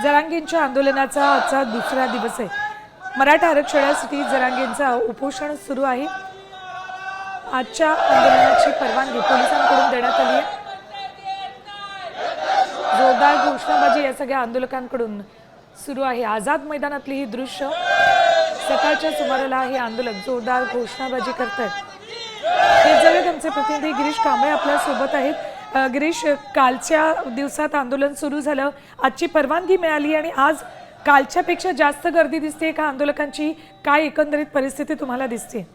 जरांगेंच्या आंदोलनाचा आजचा दुसरा दिवस आहे। मराठा आरक्षणासाठी जरांगेंचा उपोषण सुरू आहे। आजच्या आंदोलनाची परवानगी पोलिसांकडून देण्यात आली आहे। जोरदार घोषणाबाजी या सगळ्या आंदोलकांकडून सुरू आहे। आझाद मैदानातली ही दृश्य सकाळच्या सुमाराला हे आंदोलक जोरदार घोषणाबाजी करतात। हे जवळ आमचे प्रतिनिधी गिरीश कांबळे आपल्या सोबत आहेत। गिरीश, कालच्या दिवसात आंदोलन सुरू झालं, आजची परवानगी मिळाली आणि आज कालच्यापेक्षा जास्त गर्दी दिसते का आंदोलकांची? काय एकंदरीत परिस्थिती तुम्हाला दिसते?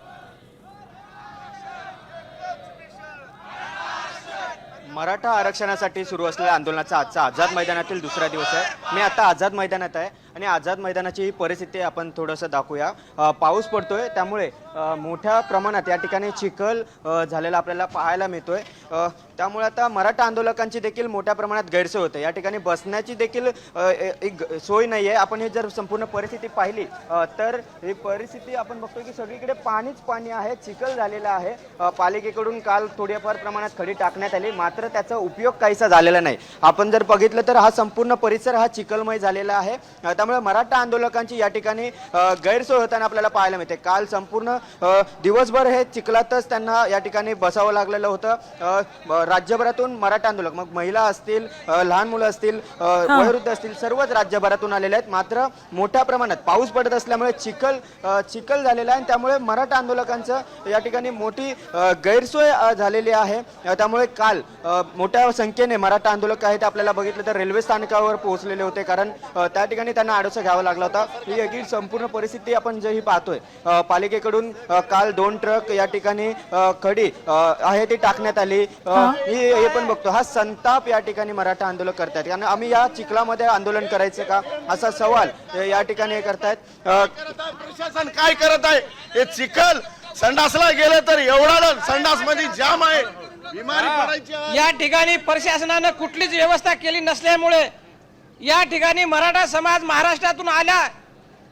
मराठा आरक्षणासाठी सुरू असलेल्या आंदोलनाचा आजचा आझाद मैदानातील दुसरा दिवस आहे। मी आता आझाद मैदानात आहे आणि आझाद मैदानाची ही परिस्थिती आपण थोडंसं दाखवूया। पाऊस पडतोय, त्यामुळे मोठ्या प्रमाणात या ठिकाणी चिखल झालेला आपल्याला पाहायला मिळतोय। त्यामुळे आता मराठा आंदोलकांची देखील मोठ्या प्रमाणात गैरसोय होते। या ठिकाणी बसण्याची देखील एक सोय नाही आहे। आपण हे जर संपूर्ण परिस्थिती पाहिली तर ही परिस्थिती आपण बघतोय की सगळीकडे पाणीच पाणी आहे, चिखल झालेला आहे। पालिकेकडून काल थोड्याफार प्रमाणात खडी टाकण्यात आली, मात्र त्याचा उपयोग काहीसा झालेला नाही। आपण जर बघितलं तर हा संपूर्ण परिसर हा चिखलमय झालेला आहे। त्यामुळे मराठा आंदोलकांची या ठिकाणी गैरसोय होताना आपल्याला पाहायला मिळते। काल संपूर्ण दिवसभर हे चिखलातच त्यांना या ठिकाणी बसावं लागलेलं होतं। राज्यभरातून मराठा आंदोलक, मग महिला असतील, लहान मुलं असतील, वयोवृद्ध असतील, सर्वच राज्यभरातून आलेले आहेत। मात्र मोठ्या प्रमाणात पाऊस पडत असल्यामुळे चिखल झालेला आहे आणि त्यामुळे मराठा आंदोलकांचं या ठिकाणी मोठी गैरसोय झालेली आहे। त्यामुळे काल मोठ्या संख्येने मराठा आंदोलक आहेत आपल्याला बघितलं तर रेल्वे स्थानकावर पोहोचलेले होते, कारण त्या ठिकाणी त्यांना आडोसा घ्यावा लागला होता। ही एक संपूर्ण परिस्थिती आपण जे ही पाहतोय, पालिकेकडून काल 2 ट्रक या ठिकाणी खडी आहे ती टाकण्यात आली। हे पण बघतो, हा संताप या ठिकाणी मराठा आंदोलक करतात, कारण आम्ही या चिखलामध्ये आंदोलन करायचं का असा सवाल या ठिकाणी हे करतायत। प्रशासन काय करत आहे? हे चिखल संडासला गेलं तर एवढा संडास मध्ये जाम आहे, बिमारी पडायची आहे। या ठिकाणी प्रशासनाने कुठलीच व्यवस्था केली नसल्यामुळे या ठिकाणी मराठा समाज महाराष्ट्रातून आला।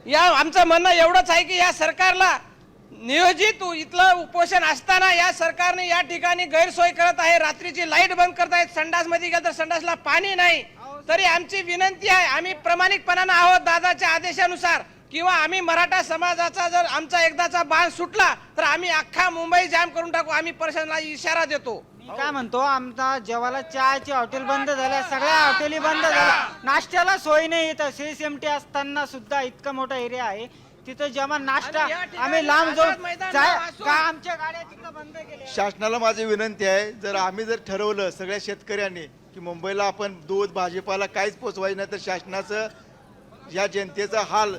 या आमचं म्हणणं एवढंच आहे की या सरकारला नियोजित इथलं उपोषण असताना या सरकारने या ठिकाणी गैरसोय करत आहे। रात्रीची लाईट बंद करत आहेत, संडास मध्ये गेलं तर संडासला पाणी नाही। तरी आमची विनंती आहे, आम्ही प्रामाणिकपणाने आहोत दादाच्या आदेशानुसार, किंवा आम्ही मराठा समाजाचा जर आमचा एकदाचा बाण सुटला तर आम्ही अख्खा मुंबई जाम करून टाकू। आम्ही प्रशासनाला इशारा देतो। मी काय म्हणतो, आमचा जेवायला चहाची हॉटेल बंद झाल्या, सगळ्या हॉटेली बंद झाल्या, नाश्त्याला सोय नाही। इथं CSMT असताना सुद्धा इतका मोठा एरिया आहे, तिथं जेव्हा नाश्ता आम्ही लांब जाऊन का आमच्या गाड्या तिकडे बंद केल्या। शासनाला माझी विनंती आहे, जर आम्ही जर ठरवलं सगळ्या शेतकऱ्यांनी की मुंबईला आपण दूध भाजीपाला काहीच पोचवायचं नाही, तर शासनाचं या जनतेचा हाल,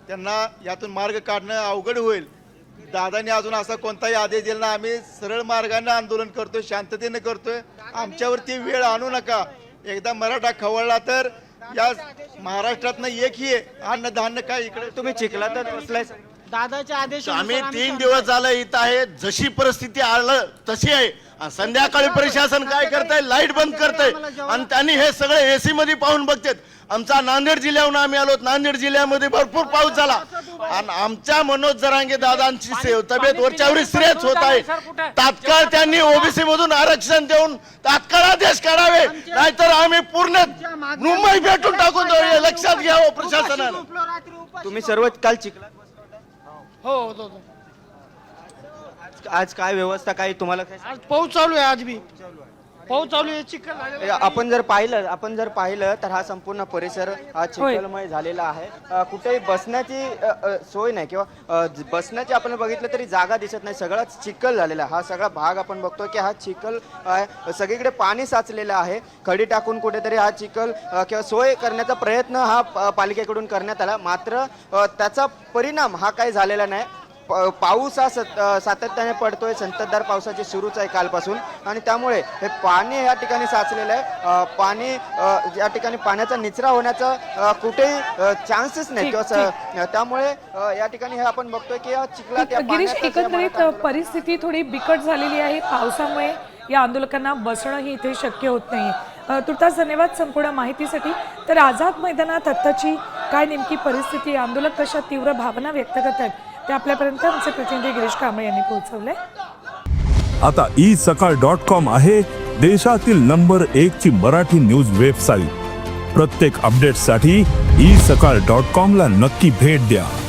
त्यांना यातून मार्ग काढणं अवघड होईल। दादांनी अजून असा कोणताही आदेश दिला नाही। आम्ही सरळ मार्गाने आंदोलन करतोय, शांततेने करतोय। आमच्यावरती वेळ आणू नका। एकदा मराठा खवळला तर या महाराष्ट्रातनं एकही अन्न धान्य काय इकडे तुम्ही चिखलातच बसलाय। दादाच्या आदेश आम्ही 3 दिवस झालं इथं आहे, जशी परिस्थिती आलं तशी आहे। संध्याकाळी प्रशासन काय करताय? लाईट बंद करताय आणि त्यांनी हे सगळे AC मध्ये पाहून बघतात। आमचा नांदेड जिल्ह्याहून आम्ही आलो, नांदेड जिल्ह्यामध्ये भरपूर पाऊस झाला आणि आमच्या मनोज जरांगे दादांची तब्येत वरच्यावर सिरियस होत आहे। तात्काळ त्यांनी OBC मधून आरक्षण देऊन तात्काळ आदेश काढावे, नाहीतर आम्ही पूर्ण मुंबई भेटून टाकून देऊ। लक्षात घ्यावं प्रशासनानं। तुम्ही सर्व काल चिखलात हो, आज काय व्यवस्था काय तुम्हाला आज पाऊस चालू आहे, आज बी पाऊस चालू आहे, चिखल। आपण जर पाहिलं तर हा संपूर्ण परिसर हा चिखलमय झालेला आहे। कुठेही बसण्याची सोय नाही किंवा बसण्याची आपण बघितलं तरी जागा दिसत नाही, सगळा चिखल झालेला हा सगळा भाग आपण बघतोय की हा चिखल सगळीकडे पाणी साचलेलं आहे। खडी टाकून कुठेतरी हा चिखल किंवा सोय करण्याचा प्रयत्न हा पालिकेकडून करण्यात आला, मात्र त्याचा परिणाम हा काही झालेला नाही। पाऊस हा सातत्याने पडतोय, संततधार पावसाची सुरूच आहे कालपासून आणि त्यामुळे हे पाणी या ठिकाणी साचलेलं आहे। पाणी या ठिकाणी पाण्याचा निचरा होण्याचा कुठेही चान्सेस नाही किंवा त्यामुळे या ठिकाणी हे आपण बघतोय की चिखलात गिरीश, एकंदरीत परिस्थिती थोडी बिकट झालेली आहे। पावसामुळे या आंदोलकांना बसणं ही इथे शक्य होत नाही। तुर्तास धन्यवाद संपूर्ण माहितीसाठी। तर आझाद मैदानात आत्ताची काय नेमकी परिस्थिती, आंदोलक कशा तीव्र भावना व्यक्त करतात ते आपल्यापर्यंत आमचे प्रतिनिधी गिरीश कांबळे यांनी पोहोचवले। आता isakal.com आहे देशातील नंबर 1 ची मराठी न्यूज वेबसाईट। प्रत्येक अपडेटसाठी isakal.com ला नक्की भेट द्या.